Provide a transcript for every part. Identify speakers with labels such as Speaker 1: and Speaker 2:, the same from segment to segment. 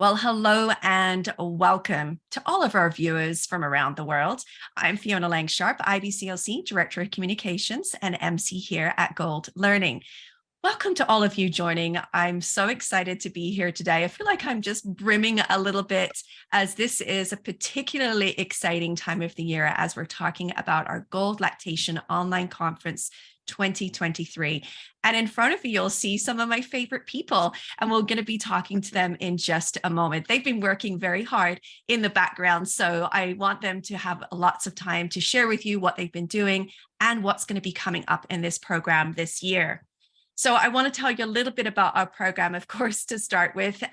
Speaker 1: Well, hello and welcome to all of our viewers from around the world. I'm Fiona Lang-Sharpe, IBCLC, Director of Communications and MC here at Gold Learning. Welcome to all of you joining. I'm so excited to be here today. I feel like I'm just brimming a little bit as this is a particularly exciting time of the year as we're talking about our Gold Lactation Online Conference 2023. And in front of you, you'll see some of my favorite people, and we're going to be talking to them in just a moment. They've been working very hard in the background, so I want them to have lots of time to share with you what they've been doing and what's going to be coming up in this program this year. So I want to tell you a little bit about our program, of course, to start with,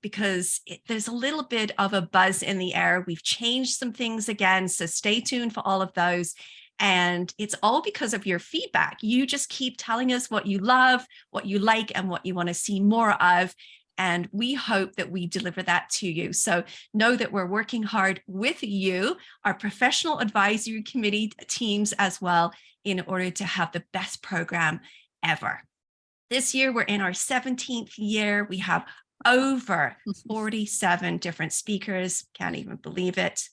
Speaker 1: because there's a little bit of a buzz in the air. We've changed some things again, so stay tuned for all of those. And it's all because of your feedback. You just keep telling us what you love, what you like, and what you want to see more of. And we hope that we deliver that to you. So know that we're working hard with you, our professional advisory committee teams as well, in order to have the best program ever. This year, we're in our 17th year. We have over 47 different speakers. Can't even believe it.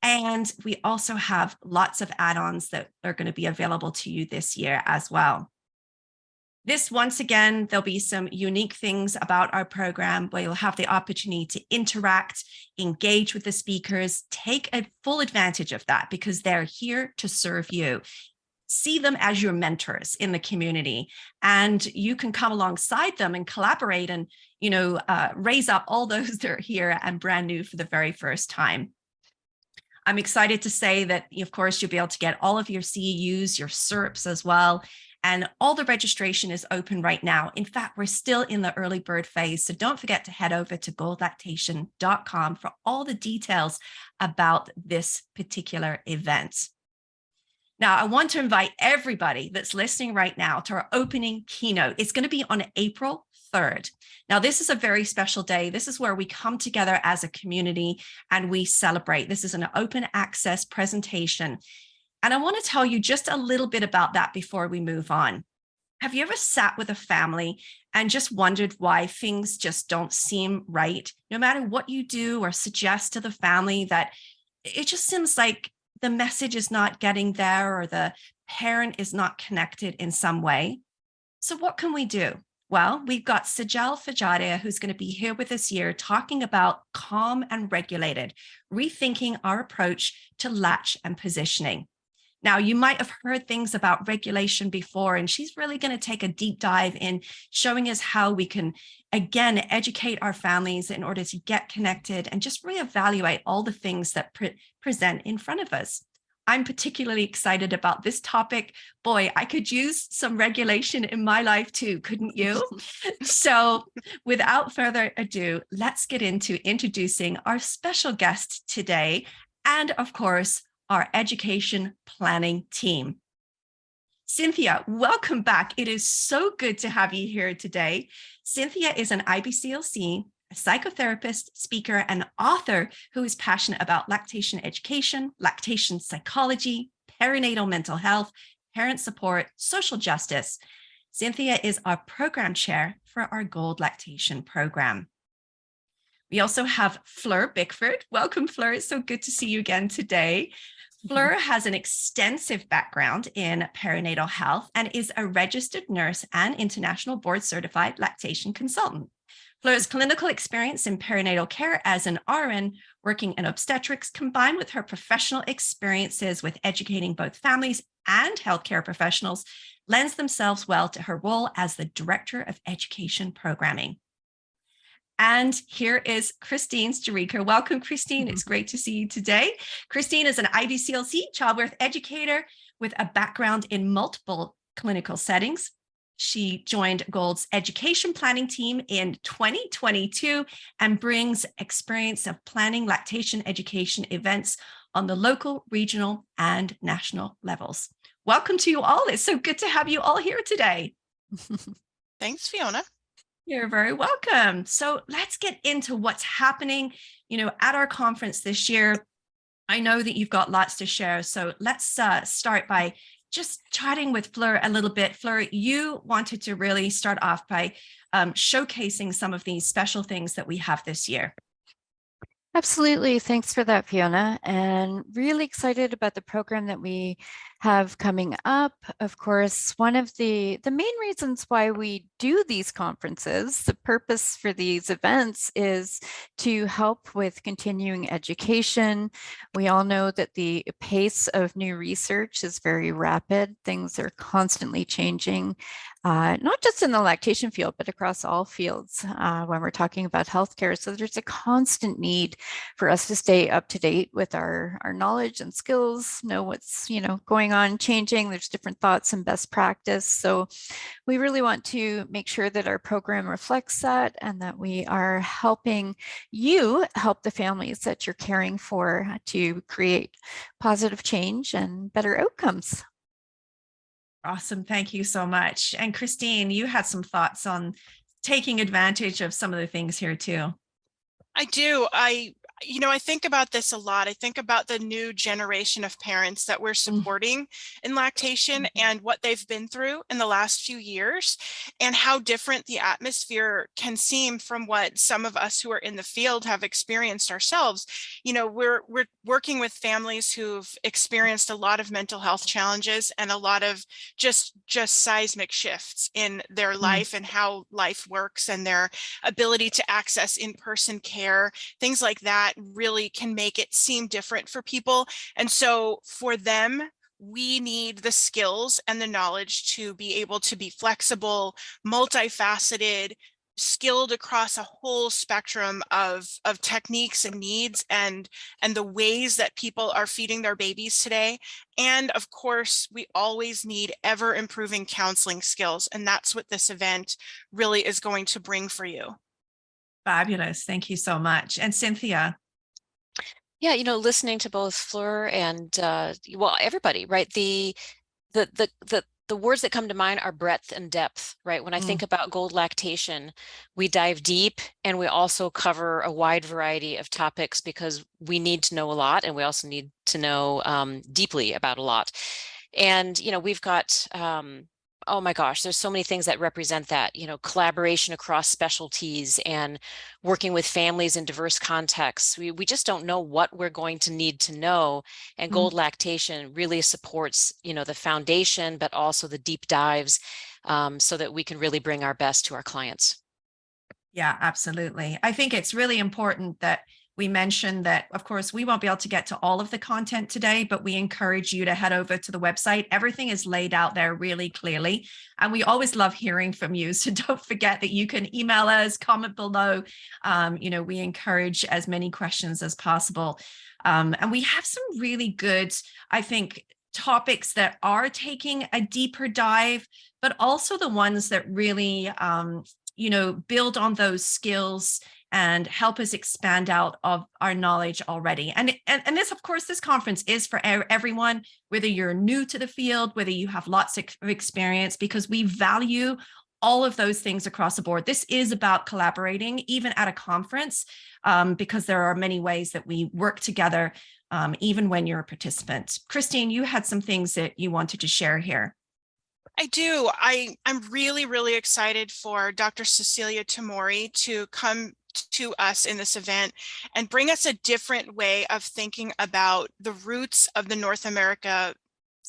Speaker 1: And we also have lots of add-ons that are going to be available to you this year as well. This, once again, there'll be some unique things about our program where you'll have the opportunity to interact, engage with the speakers, take a full advantage of that because they're here to serve you. See them as your mentors in the community, and you can come alongside them and collaborate and, raise up all those that are here and brand new for the very first time. I'm excited to say that, of course, you'll be able to get all of your CEUs, your CERPs as well. And all the registration is open right now. In fact, we're still in the early bird phase. So don't forget to head over to goldlactation.com for all the details about this particular event. Now, I want to invite everybody that's listening right now to our opening keynote. It's going to be on April 3rd. Now, this is a very special day. This is where we come together as a community and we celebrate. This is an open access presentation. And I want to tell you just a little bit about that before we move on. Have you ever sat with a family and just wondered why things just don't seem right? No matter what you do or suggest to the family, that it just seems like the message is not getting there or the parent is not connected in some way. So what can we do? Well, we've got Sajal Fajadia, who's going to be here with us here talking about calm and regulated, rethinking our approach to latch and positioning. Now, you might have heard things about regulation before, and she's really going to take a deep dive in showing us how we can, again, educate our families in order to get connected and just reevaluate all the things that present in front of us. I'm particularly excited about this topic. Boy, I could use some regulation in my life too, couldn't you? So without further ado, let's get into introducing our special guest today, and of course, our education planning team. Cynthia, welcome back. It is so good to have you here today. Cynthia is an IBCLC, a psychotherapist, speaker, and author who is passionate about lactation education, lactation psychology, perinatal mental health, parent support, social justice. Cynthia is our program chair for our Gold Lactation program. We also have Fleur Bickford. Welcome, Fleur. It's so good to see you again today. Fleur has an extensive background in perinatal health and is a registered nurse and international board certified lactation consultant. Fleur's clinical experience in perinatal care as an RN working in obstetrics, combined with her professional experiences with educating both families and healthcare professionals, lends themselves well to her role as the Director of Education Programming. And here is Christine Staricka. Welcome, Christine. It's great to see you today. Christine is an IBCLC childbirth educator with a background in multiple clinical settings. She joined Gold's education planning team in 2022 and brings experience of planning lactation education events on the local, regional, and national levels. Welcome to you all. It's so good to have you all here today.
Speaker 2: Thanks, Fiona.
Speaker 1: You're very welcome. So let's get into what's happening, at our conference this year. I know that you've got lots to share. So let's start by just chatting with Fleur a little bit. Fleur, you wanted to really start off by showcasing some of these special things that we have this year.
Speaker 3: Absolutely. Thanks for that, Fiona. And really excited about the program that we have coming up. Of course, one of the main reasons why we do these conferences, the purpose for these events is to help with continuing education. We all know that the pace of new research is very rapid. Things are constantly changing, not just in the lactation field, but across all fields when we're talking about healthcare. So there's a constant need for us to stay up to date with our knowledge and skills, know what's going on, changing. There's different thoughts and best practice. So we really want to make sure that our program reflects that and that we are helping you help the families that you're caring for to create positive change and better outcomes.
Speaker 1: Awesome. Thank you so much. And Christine, you had some thoughts on taking advantage of some of the things here too.
Speaker 2: I do. I think about this a lot. I think about the new generation of parents that we're supporting in lactation and what they've been through in the last few years and how different the atmosphere can seem from what some of us who are in the field have experienced ourselves. We're working with families who've experienced a lot of mental health challenges and a lot of just seismic shifts in their life and how life works and their ability to access in-person care, things like that really can make it seem different for people. And so for them, we need the skills and the knowledge to be able to be flexible, multifaceted, skilled across a whole spectrum of techniques and needs and the ways that people are feeding their babies today. And of course, we always need ever improving counseling skills. And that's what this event really is going to bring for you.
Speaker 1: Fabulous. Thank you so much. And Cynthia.
Speaker 4: Yeah, listening to both Fleur and everybody, right? The words that come to mind are breadth and depth, right? When I think about GOLD Lactation, we dive deep and we also cover a wide variety of topics because we need to know a lot and we also need to know deeply about a lot. And, we've got oh my gosh, there's so many things that represent that, collaboration across specialties and working with families in diverse contexts. We just don't know what we're going to need to know. And GOLD Lactation really supports, the foundation, but also the deep dives so that we can really bring our best to our clients.
Speaker 1: Yeah, absolutely. I think it's really important that we mentioned that, of course, we won't be able to get to all of the content today, but we encourage you to head over to the website. Everything is laid out there really clearly. And we always love hearing from you. So don't forget that you can email us, comment below. We encourage as many questions as possible. And we have some really good, I think, topics that are taking a deeper dive, but also the ones that really, build on those skills and help us expand out of our knowledge already. And this, of course, this conference is for everyone, whether you're new to the field, whether you have lots of experience, because we value all of those things across the board. This is about collaborating, even at a conference, because there are many ways that we work together, even when you're a participant. Christine, you had some things that you wanted to share here.
Speaker 2: I do. I'm really, really excited for Dr. Cecilia Tamori to come to us in this event and bring us a different way of thinking about the roots of the North America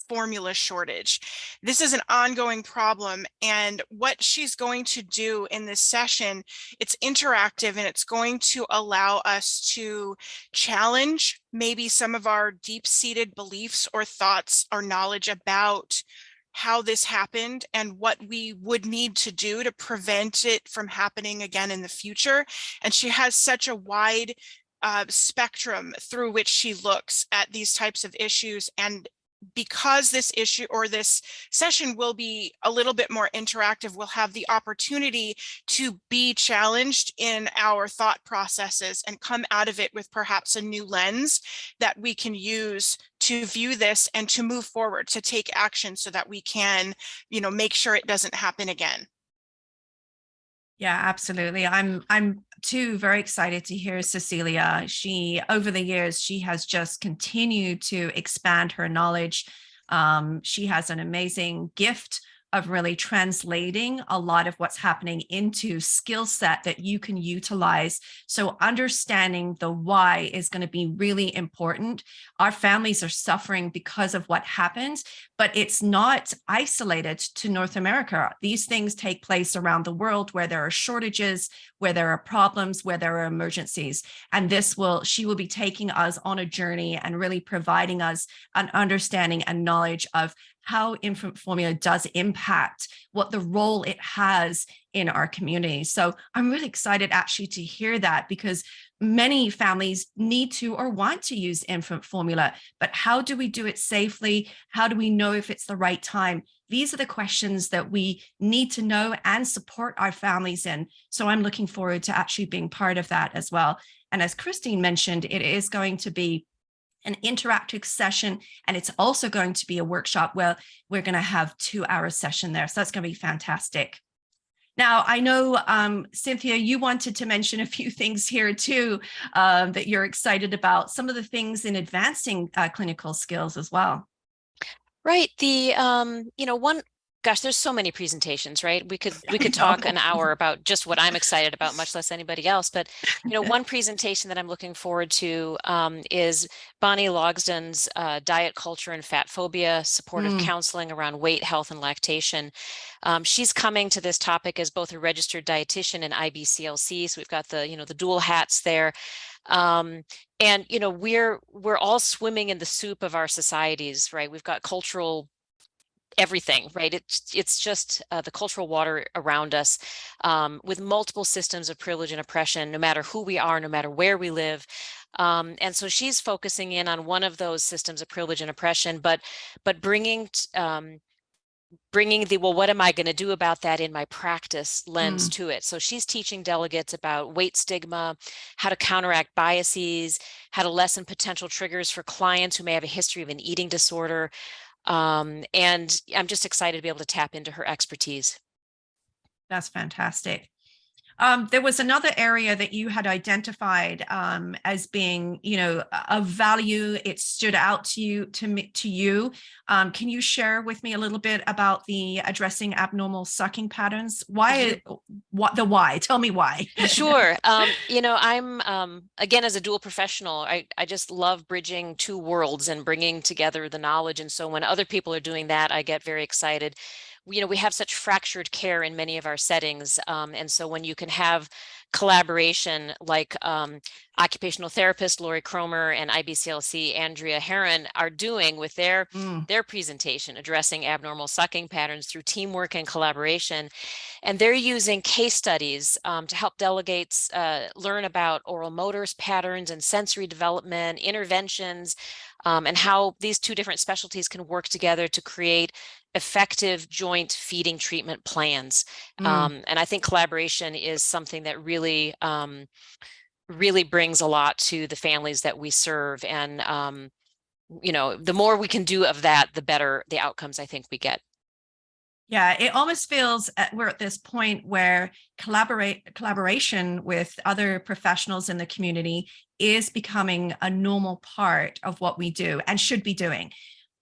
Speaker 2: formula shortage. This is an ongoing problem, and what she's going to do in this session, it's interactive and it's going to allow us to challenge maybe some of our deep-seated beliefs or thoughts or knowledge about how this happened and what we would need to do to prevent it from happening again in the future. And she has such a wide spectrum through which she looks at these types of issues. And because this issue or this session will be a little bit more interactive, we'll have the opportunity to be challenged in our thought processes and come out of it with perhaps a new lens that we can use to view this and to move forward, to take action so that we can, make sure it doesn't happen again.
Speaker 1: Yeah, absolutely. I'm too very excited to hear Cecilia. Over the years, she has just continued to expand her knowledge. She has an amazing gift of really translating a lot of what's happening into skill set that you can utilize. So understanding the why is going to be really important. Our families are suffering because of what happened, but it's not isolated to North America. These things take place around the world where there are shortages, where there are problems, where there are emergencies. And she will be taking us on a journey and really providing us an understanding and knowledge of how infant formula does impact, what the role it has in our community. So I'm really excited actually to hear that, because many families need to or want to use infant formula, but how do we do it safely? How do we know if it's the right time? These are the questions that we need to know and support our families in. So I'm looking forward to actually being part of that as well. And as Christine mentioned, it is going to be an interactive session, and it's also going to be a workshop where we're going to have 2-hour session there. So that's going to be fantastic. Now, I know, Cynthia, you wanted to mention a few things here too, that you're excited about, some of the things in advancing clinical skills as well.
Speaker 4: Right. Gosh, there's so many presentations, right? We could talk an hour about just what I'm excited about, much less anybody else. But, one presentation that I'm looking forward to is Bonnie Logsdon's Diet Culture and Fat Phobia, Supportive Counseling around Weight, Health, and Lactation. She's coming to this topic as both a registered dietitian and IBCLC. So we've got the dual hats there. And we're all swimming in the soup of our societies, right? We've got cultural everything, right? It's just the cultural water around us, with multiple systems of privilege and oppression, no matter who we are, no matter where we live. And so she's focusing in on one of those systems of privilege and oppression, but bringing the, well, what am I going to do about that in my practice lens to it. So she's teaching delegates about weight stigma, how to counteract biases, how to lessen potential triggers for clients who may have a history of an eating disorder. And I'm just excited to be able to tap into her expertise.
Speaker 1: That's fantastic. There was another area that you had identified as being, of value. It stood out to you. Can you share with me a little bit about the addressing abnormal sucking patterns? Why? Tell me why.
Speaker 4: Sure. I'm again, as a dual professional, I just love bridging two worlds and bringing together the knowledge. And so when other people are doing that, I get very excited. We have such fractured care in many of our settings. And so when you can have collaboration like occupational therapist Lori Cromer and IBCLC Andrea Heron are doing with their presentation, addressing abnormal sucking patterns through teamwork and collaboration. And they're using case studies to help delegates learn about oral motors patterns and sensory development, interventions, and how these two different specialties can work together to create effective joint feeding treatment plans. And I think collaboration is something that really brings a lot to the families that we serve. And, the more we can do of that, the better the outcomes I think we get.
Speaker 1: Yeah, it almost feels we're at this point where collaboration with other professionals in the community is becoming a normal part of what we do and should be doing.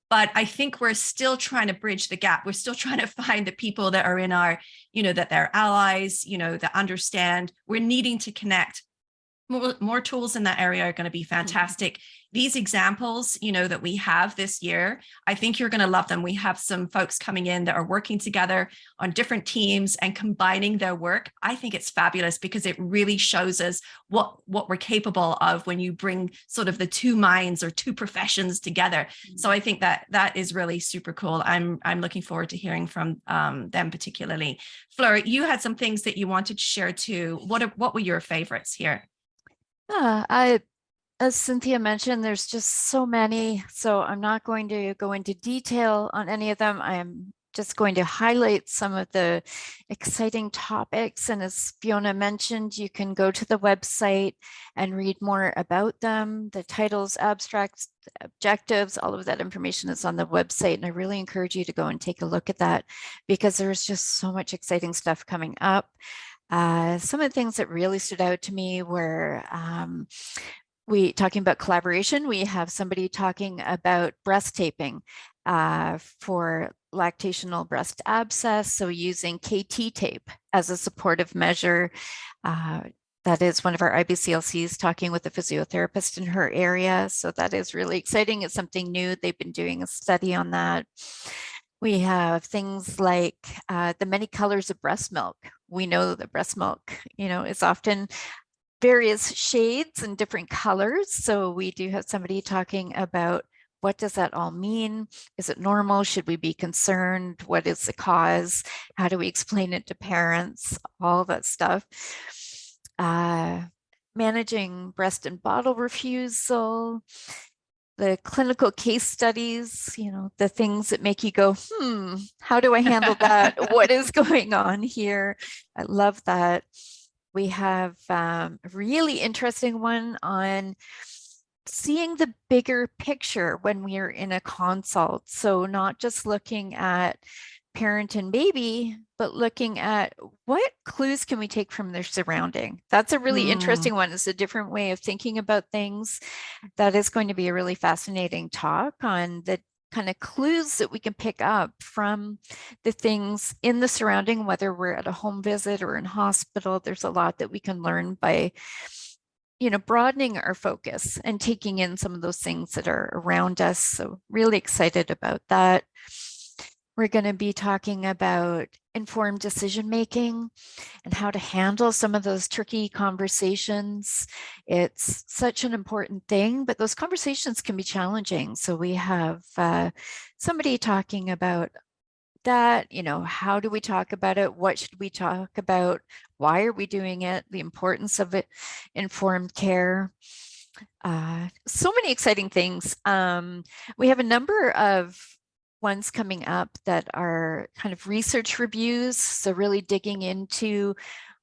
Speaker 1: But I think we're still trying to bridge the gap. We're still trying to find the people that are in our, that they're allies, that understand. We're needing to connect. More tools in that area are going to be fantastic. These examples, that we have this year, I think you're going to love them. We have some folks coming in that are working together on different teams and combining their work. I think it's fabulous because it really shows us what we're capable of when you bring sort of the two minds or two professions together. So I think that is really super cool. I'm looking forward to hearing from them particularly. Fleur, you had some things that you wanted to share too. What were your favorites here?
Speaker 3: As Cynthia mentioned, there's just so many, so I'm not going to go into detail on any of them. I am just going to highlight some of the exciting topics. And as Fiona mentioned, you can go to the website and read more about them. The titles, abstracts, objectives, all of that information is on the website. And I really encourage you to go and take a look at that because there's just so much exciting stuff coming up. Some of the things that really stood out to me were talking about collaboration. We have somebody talking about breast taping for lactational breast abscess, so using KT tape as a supportive measure. That is one of our IBCLCs talking with a physiotherapist in her area. So that is really exciting. It's something new. They've been doing a study on that. We have things like the many colors of breast milk. We know that breast milk, is often various shades and different colors. So we do have somebody talking about what does that all mean? Is it normal? Should we be concerned? What is the cause? How do we explain it to parents? All that stuff. Managing breast and bottle refusal, the clinical case studies, the things that make you go, how do I handle that? What is going on here? I love that. We have a really interesting one on seeing the bigger picture when we are in a consult. So not just looking at parent and baby, but looking at what clues can we take from their surrounding. That's a really interesting one. It's a different way of thinking about things. That is going to be a really fascinating talk on the kind of clues that we can pick up from the things in the surrounding, whether we're at a home visit or in hospital. There's a lot that we can learn by broadening our focus and taking in some of those things that are around us. So really excited about that. We're going to be talking about informed decision-making and how to handle some of those tricky conversations. It's such an important thing, but those conversations can be challenging. So we have somebody talking about that, how do we talk about it? What should we talk about? Why are we doing it? The importance of it, informed care. So many exciting things. We have a number of ones coming up that are kind of research reviews. So really digging into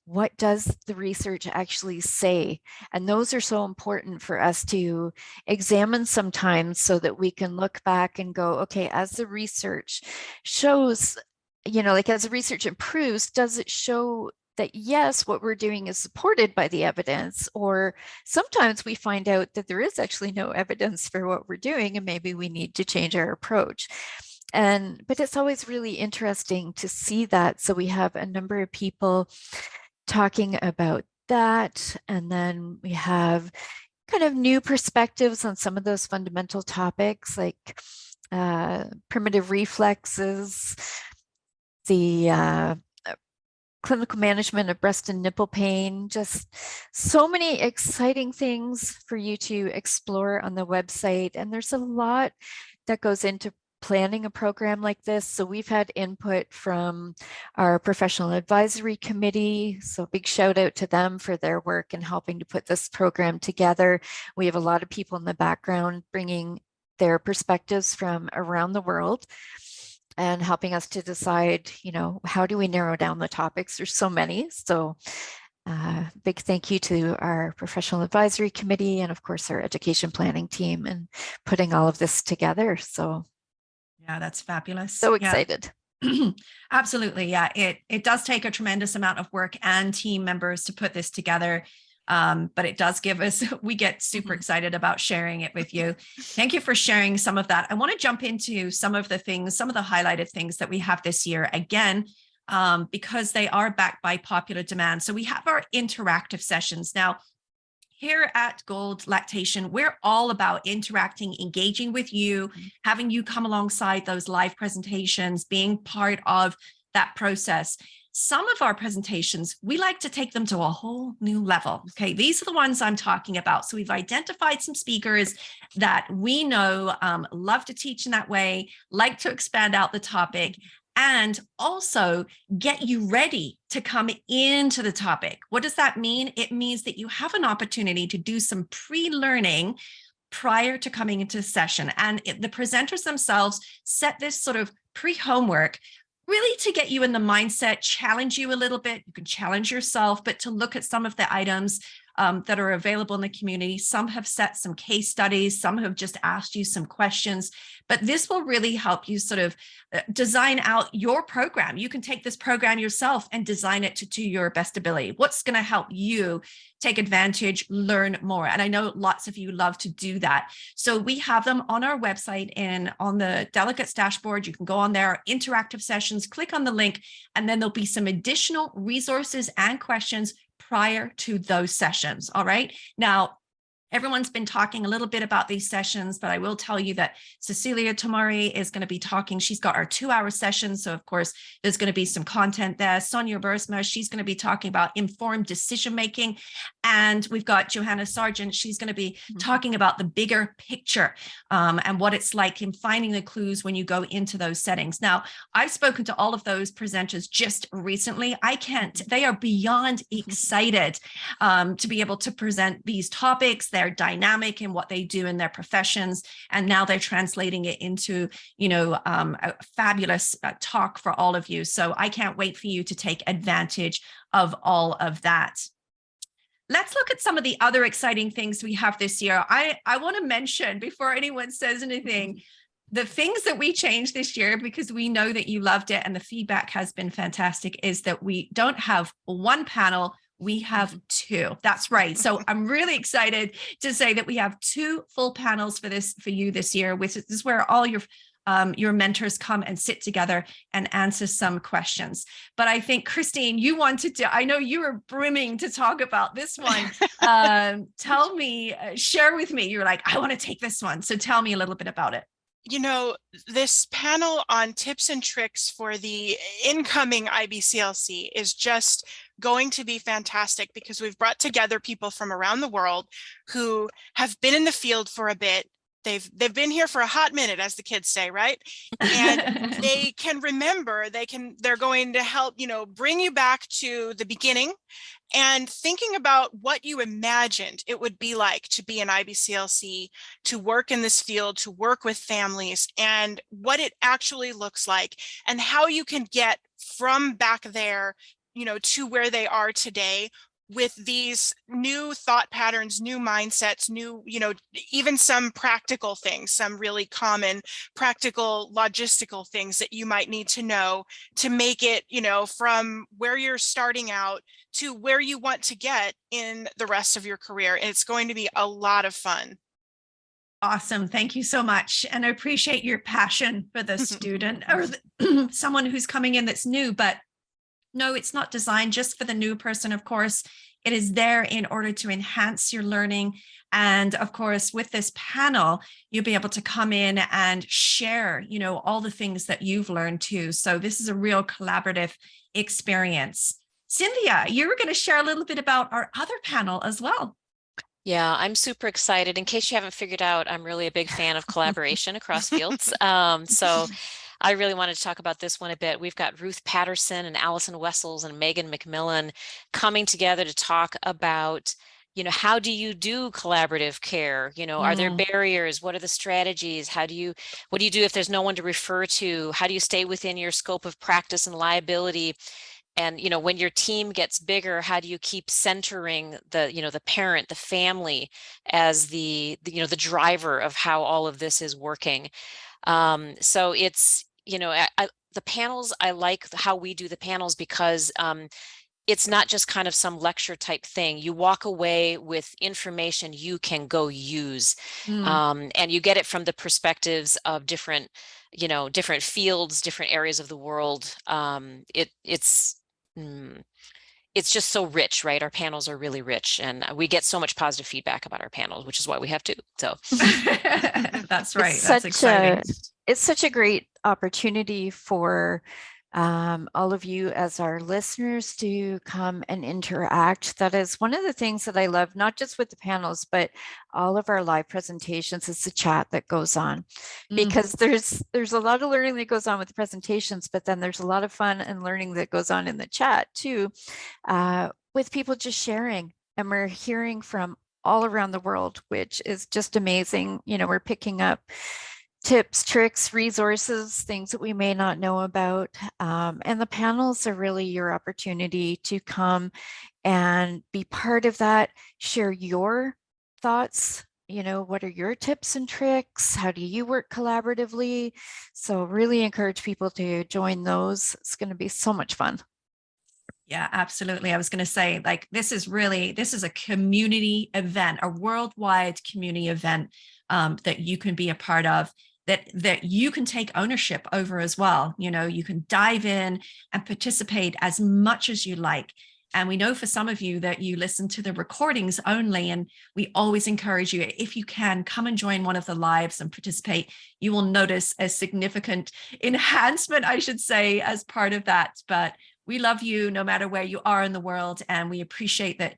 Speaker 3: what does the research actually say? And those are so important for us to examine sometimes so that we can look back and go, okay, as the research shows, as the research improves, does it show that yes, what we're doing is supported by the evidence? Or sometimes we find out that there is actually no evidence for what we're doing and maybe we need to change our approach. But it's always really interesting to see that. So we have a number of people talking about that. And then we have kind of new perspectives on some of those fundamental topics like primitive reflexes, the clinical management of breast and nipple pain, just so many exciting things for you to explore on the website. And there's a lot that goes into planning a program like this. So we've had input from our professional advisory committee. So big shout out to them for their work in helping to put this program together. We have a lot of people in the background bringing their perspectives from around the world and helping us to decide, how do we narrow down the topics? There's so many. So big thank you to our professional advisory committee and of course our education planning team and putting all of this together. So
Speaker 1: yeah, that's fabulous.
Speaker 3: So excited.
Speaker 1: Yeah. Absolutely. Yeah, it does take a tremendous amount of work and team members to put this together. But it does give us, we get super excited about sharing it with you. Thank you for sharing some of that. I want to jump into some of the highlighted things that we have this year again, because they are backed by popular demand. So we have our interactive sessions. Now, here at GOLD Lactation, we're all about interacting, engaging with you, having you come alongside those live presentations, being part of that process. Some of our presentations, we like to take them to a whole new level. Okay, these are the ones I'm talking about. So we've identified some speakers that we know love to teach in that way, like to expand out the topic, and also get you ready to come into the topic. What does that mean? It means that you have an opportunity to do some pre-learning prior to coming into the session. And the presenters themselves set this sort of pre-homework really to get you in the mindset, challenge you a little bit. You can challenge yourself, but to look at some of the items that are available in the community. Some have set some case studies, some have just asked you some questions, but this will really help you sort of design out your program. You can take this program yourself and design it to your best ability. What's going to help you take advantage, learn more? And I know lots of you love to do that. So we have them on our website and on the delegates dashboard. You can go on there, interactive sessions, click on the link, and then there'll be some additional resources and questions prior to those sessions. All right. Now, everyone's been talking a little bit about these sessions, but I will tell you that Cecilia Tomori is going to be talking. She's got our 2-hour session. So of course, there's going to be some content there. Sonia Bursma, she's going to be talking about informed decision-making. And we've got Johanna Sargent. She's going to be talking about the bigger picture and what it's like in finding the clues when you go into those settings. Now, I've spoken to all of those presenters just recently. They are beyond excited to be able to present these topics. They're dynamic in what they do in their professions, and now they're translating it into, a fabulous talk for all of you. So I can't wait for you to take advantage of all of that. Let's look at some of the other exciting things we have this year. I want to mention, before anyone says anything, the things that we changed this year, because we know that you loved it and the feedback has been fantastic, is that we don't have one panel. We have 2. That's right. So I'm really excited to say that we have 2 full panels for you this year, which is where all your mentors come and sit together and answer some questions. But I think, Christine, I know you were brimming to talk about this one. Share with me. You're like, I want to take this one. So tell me a little bit about it.
Speaker 2: This panel on tips and tricks for the incoming IBCLC is just going to be fantastic, because we've brought together people from around the world who have been in the field for a bit. They've been here for a hot minute, as the kids say, right? And they can remember, they're going to help, bring you back to the beginning and thinking about what you imagined it would be like to be an IBCLC, to work in this field, to work with families, and what it actually looks like, and how you can get from back there, to where they are today, with these new thought patterns, new mindsets, new, even some practical things, some really common practical logistical things that you might need to know to make it, from where you're starting out to where you want to get in the rest of your career. And it's going to be a lot of fun.
Speaker 1: Awesome. Thank you so much. And I appreciate your passion for the student or someone who's coming in that's new, but no, it's not designed just for the new person. Of course, it is there in order to enhance your learning. And of course, with this panel, you'll be able to come in and share, all the things that you've learned too. So this is a real collaborative experience. Cynthia, you were going to share a little bit about our other panel as well.
Speaker 4: Yeah, I'm super excited. In case you haven't figured out, I'm really a big fan of collaboration across fields. So I really wanted to talk about this one a bit. We've got Ruth Patterson and Allison Wessels and Megan McMillan coming together to talk about, how do you do collaborative care? Are there barriers? What are the strategies? What do you do if there's no one to refer to? How do you stay within your scope of practice and liability? And, when your team gets bigger, how do you keep centering the parent, the family as the driver of how all of this is working? So it's, the panels, I like how we do the panels because it's not just kind of some lecture type thing. You walk away with information you can go use, and you get it from the perspectives of different fields, different areas of the world. It's just so rich, right? Our panels are really rich, and we get so much positive feedback about our panels, which is why we have 2. So
Speaker 1: that's right. That's exciting.
Speaker 3: It's such a great opportunity for all of you as our listeners to come and interact. That is one of the things that I love, not just with the panels, but all of our live presentations, is the chat that goes on, because there's a lot of learning that goes on with the presentations, but then there's a lot of fun and learning that goes on in the chat too, with people just sharing. And we're hearing from all around the world, which is just amazing. We're picking up tips, tricks, resources, things that we may not know about. And the panels are really your opportunity to come and be part of that, share your thoughts. What are your tips and tricks? How do you work collaboratively? So really encourage people to join those. It's going to be so much fun.
Speaker 1: Yeah, absolutely. I was going to say, like, this is a community event, a worldwide community event that you can be a part of, that you can take ownership over as well. You can dive in and participate as much as you like. And we know for some of you that you listen to the recordings only, and we always encourage you, if you can, come and join one of the lives and participate. You will notice a significant enhancement, I should say, as part of that. But we love you no matter where you are in the world, and we appreciate that,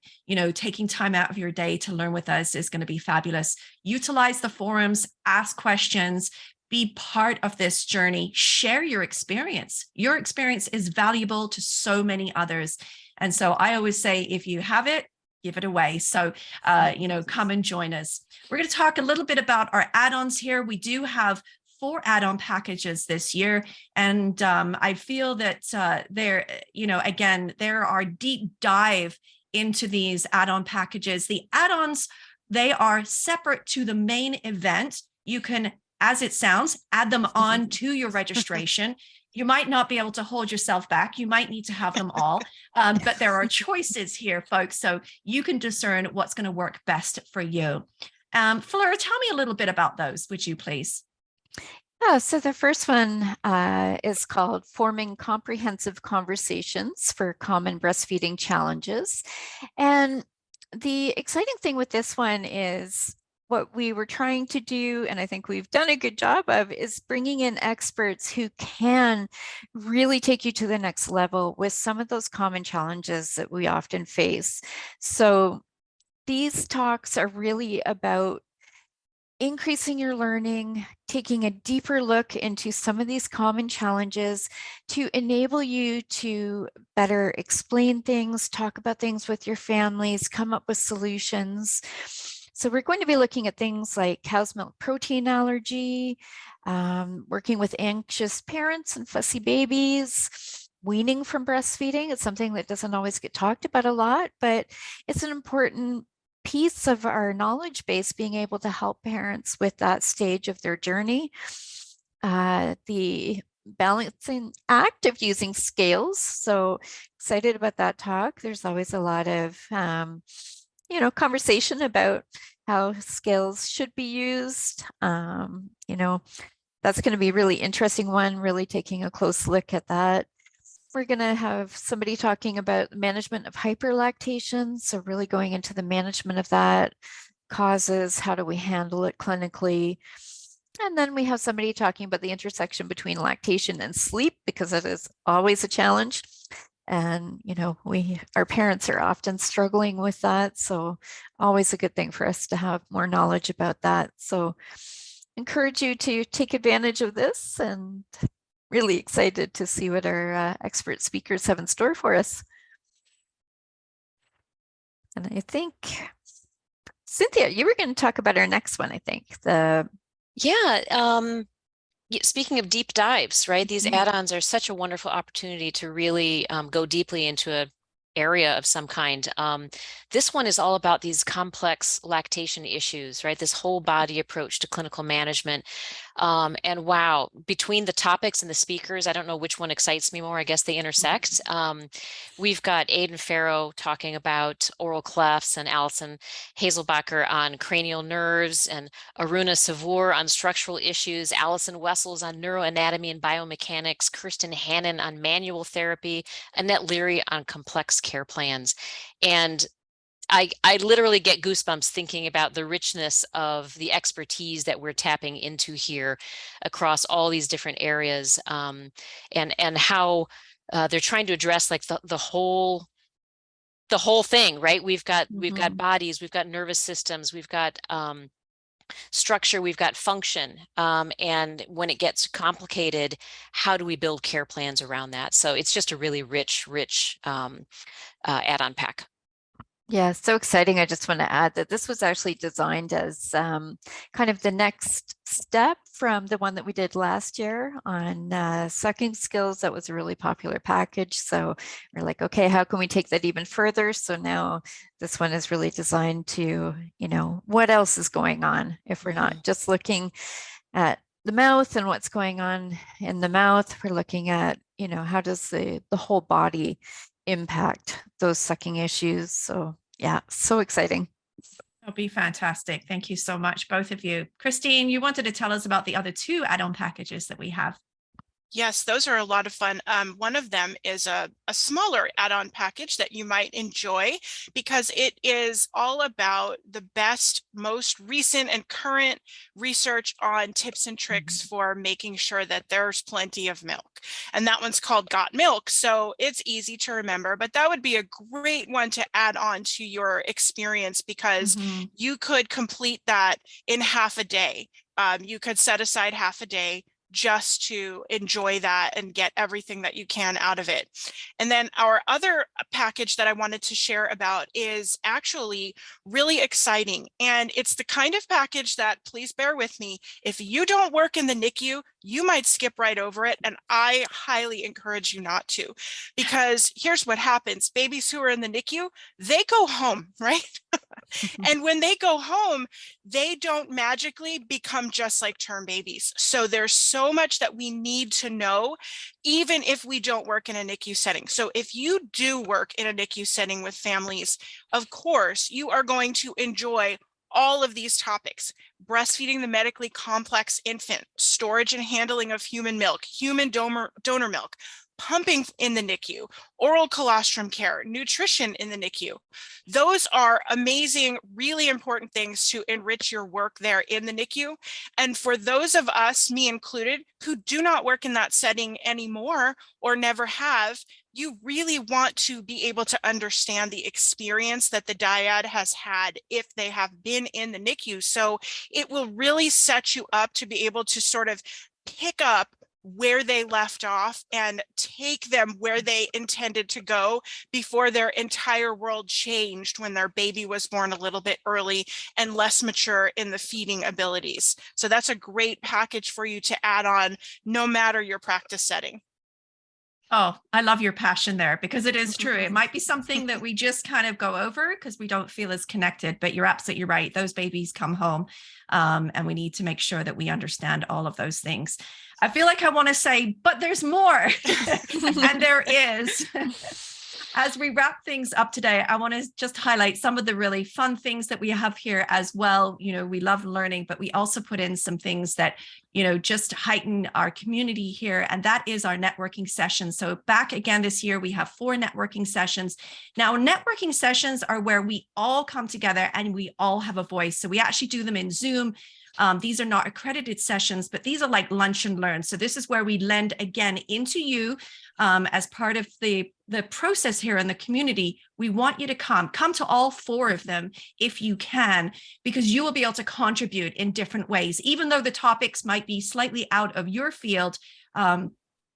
Speaker 1: taking time out of your day to learn with us is going to be fabulous. Utilize the forums, ask questions, be part of this journey, share your experience. Your experience is valuable to so many others. And so I always say, if you have it, give it away. So, come and join us. We're going to talk a little bit about our add-ons here. We do have 4 add-on packages this year. And I feel that there are deep dive into these add-on packages. The add-ons, they are separate to the main event. You can, as it sounds, add them on to your registration. You might not be able to hold yourself back. You might need to have them all, but there are choices here, folks. So you can discern what's going to work best for you. Fleur, tell me a little bit about those, would you please?
Speaker 3: Yeah, so the first one is called Forming Comprehensive Conversations for Common Breastfeeding Challenges. And the exciting thing with this one is what we were trying to do, and I think we've done a good job of, is bringing in experts who can really take you to the next level with some of those common challenges that we often face. So these talks are really about increasing your learning, taking a deeper look into some of these common challenges to enable you to better explain things, talk about things with your families, come up with solutions. So we're going to be looking at things like cow's milk protein allergy, working with anxious parents and fussy babies, weaning from breastfeeding. It's something that doesn't always get talked about a lot, but it's an important piece of our knowledge base, being able to help parents with that stage of their journey. The balancing act of using scales. So excited about that talk. There's always a lot of, conversation about how scales should be used. That's going to be a really interesting one, really taking a close look at that. We're going to have somebody talking about management of hyperlactation. So really going into the management of that, causes, how do we handle it clinically? And then we have somebody talking about the intersection between lactation and sleep, because it is always a challenge. And, our parents are often struggling with that. So always a good thing for us to have more knowledge about that. So encourage you to take advantage of this, and really excited to see what our expert speakers have in store for us. And I think, Cynthia, you were going to talk about our next one, I think.
Speaker 4: Speaking of deep dives, right? These add-ons are such a wonderful opportunity to really go deeply into an area of some kind. This one is all about these complex lactation issues, right? This whole body approach to clinical management. And wow, between the topics and the speakers, I don't know which one excites me more. I guess they intersect. We've got Aidan Farrow talking about oral clefts, and Alison Hazelbacher on cranial nerves, and Aruna Savoor on structural issues, Allison Wessels on neuroanatomy and biomechanics, Kirsten Hannon on manual therapy, Annette Leary on complex care plans. And I literally get goosebumps thinking about the richness of the expertise that we're tapping into here across all these different areas, and how they're trying to address like the whole thing, right? We've got bodies, we've got nervous systems, we've got structure, we've got function, and when it gets complicated, how do we build care plans around that? So it's just a really rich add-on pack.
Speaker 3: Yeah, so exciting. I just want to add that this was actually designed as kind of the next step from the one that we did last year on sucking skills. That was a really popular package. So we're like, okay, how can we take that even further? So now this one is really designed to, what else is going on if we're not just looking at the mouth and what's going on in the mouth. We're looking at, how does the whole body impact those sucking issues. So yeah, so exciting.
Speaker 1: That'll be fantastic. Thank you so much, both of you. Christine, you wanted to tell us about the other two add-on packages that we have.
Speaker 2: Yes, those are a lot of fun. One of them is a smaller add-on package that you might enjoy because it is all about the best, most recent and current research on tips and tricks for making sure that there's plenty of milk. And that one's called Got Milk. So it's easy to remember, but that would be a great one to add on to your experience because you could complete that in half a day. You could set aside half a day just to enjoy that and get everything that you can out of it. And then our other package that I wanted to share about is actually really exciting. And it's the kind of package that, please bear with me, if you don't work in the NICU, you might skip right over it. And I highly encourage you not to, because here's what happens. Babies who are in the NICU, they go home, right? And when they go home, they don't magically become just like term babies. So there's so much that we need to know, even if we don't work in a NICU setting. So if you do work in a NICU setting with families, of course, you are going to enjoy all of these topics: breastfeeding the medically complex infant, storage and handling of human milk, human donor milk, pumping in the NICU, oral colostrum care, nutrition in the NICU. Those are amazing, really important things to enrich your work there in the NICU. And for those of us, me included, who do not work in that setting anymore or never have, you really want to be able to understand the experience that the dyad has had if they have been in the NICU. So it will really set you up to be able to sort of pick up where they left off and take them where they intended to go before their entire world changed when their baby was born a little bit early and less mature in the feeding abilities. So that's a great package for you to add on no matter your practice setting.
Speaker 1: Oh, I love your passion there, because it is true. It might be something that we just kind of go over because we don't feel as connected, but you're absolutely right. Those babies come home, and we need to make sure that we understand all of those things. I feel like I want to say, but there's more. And there is. As we wrap things up today, I want to just highlight some of the really fun things that we have here as well. We love learning, but we also put in some things that, just heighten our community here. And that is our networking sessions. So back again this year, we have 4 networking sessions. Now, networking sessions are where we all come together and we all have a voice. So we actually do them in Zoom. These are not accredited sessions, but these are like lunch and learn. So this is where we lend again into you as part of the process here in the community. We want you to come to all 4 of them if you can, because you will be able to contribute in different ways, even though the topics might be slightly out of your field.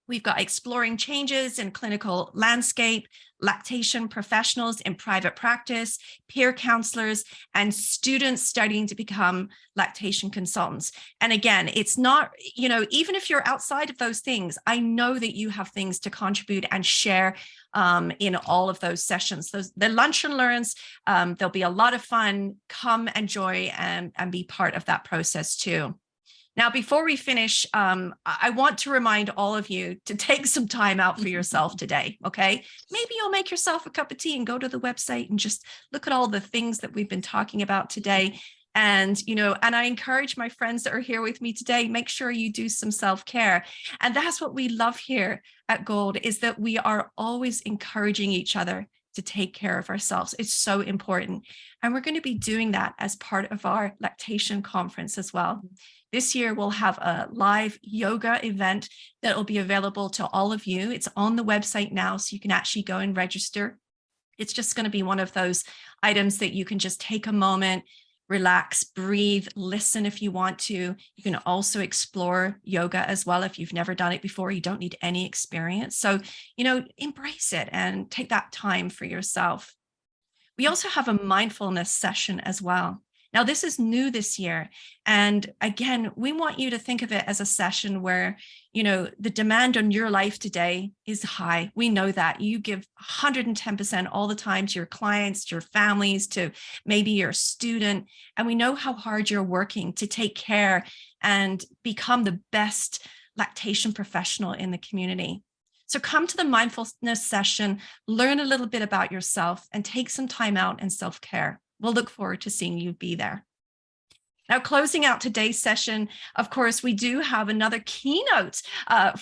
Speaker 1: We've got exploring changes in clinical landscape, lactation professionals in private practice, peer counselors, and students studying to become lactation consultants. And again, it's not, even if you're outside of those things, I know that you have things to contribute and share in all of those sessions. The lunch and learns, there'll be a lot of fun. Come enjoy and be part of that process too. Now, before we finish, I want to remind all of you to take some time out for yourself today, okay? Maybe you'll make yourself a cup of tea and go to the website and just look at all the things that we've been talking about today. And, and I encourage my friends that are here with me today, make sure you do some self-care. And that's what we love here at GOLD, is that we are always encouraging each other to take care of ourselves. It's so important. And we're going to be doing that as part of our lactation conference as well. This year, we'll have a live yoga event that will be available to all of you. It's on the website now, so you can actually go and register. It's just going to be one of those items that you can just take a moment, relax, breathe, listen if you want to. You can also explore yoga as well. If you've never done it before, you don't need any experience. So, embrace it and take that time for yourself. We also have a mindfulness session as well. Now, this is new this year. And again, we want you to think of it as a session where, you know, the demand on your life today is high. We know that. You give 110% all the time to your clients, to your families, to maybe your student. And we know how hard you're working to take care and become the best lactation professional in the community. So come to the mindfulness session, learn a little bit about yourself, and take some time out and self-care. We'll look forward to seeing you be there. Now, closing out today's session, of course, we do have another keynote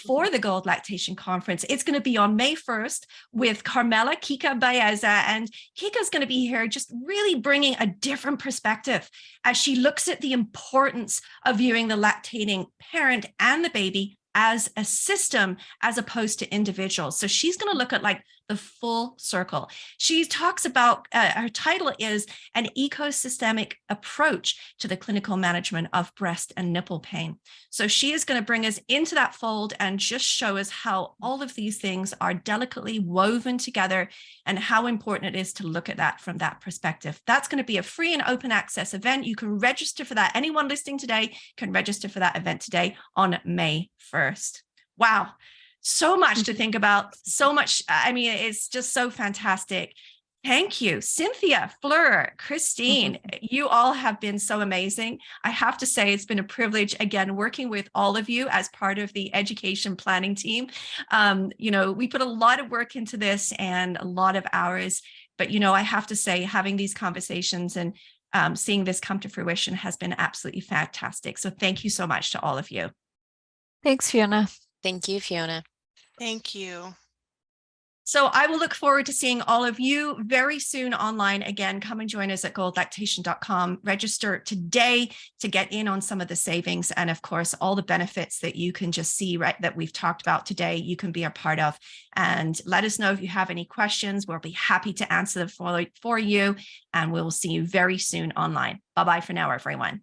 Speaker 1: for the Gold Lactation Conference. It's going to be on May 1st with Carmela Kika Baeza, and Kika's going to be here just really bringing a different perspective as she looks at the importance of viewing the lactating parent and the baby as a system as opposed to individuals. So she's going to look at like the full circle. She talks about, her title is An Ecosystemic Approach to the Clinical Management of Breast and Nipple Pain. So she is going to bring us into that fold and just show us how all of these things are delicately woven together and how important it is to look at that from that perspective. That's going to be a free and open access event. You can register for that. Anyone listening today can register for that event today on May 1st. Wow. So much to think about, so much. I mean, it's just so fantastic. Thank you, Cynthia, Fleur, Christine. You all have been so amazing. I have to say it's been a privilege, again, working with all of you as part of the education planning team. You know, we put a lot of work into this and a lot of hours, but, you know, I have to say having these conversations and seeing this come to fruition has been absolutely fantastic. So thank you so much to all of you.
Speaker 3: Thanks, Fiona.
Speaker 4: Thank you, Fiona.
Speaker 2: Thank you.
Speaker 1: So I will look forward to seeing all of you very soon online. Again, come and join us at goldlactation.com. Register today to get in on some of the savings. And of course, all the benefits that you can just see, right, that we've talked about today, you can be a part of. And let us know if you have any questions. We'll be happy to answer them for you. And we'll see you very soon online. Bye-bye for now, everyone.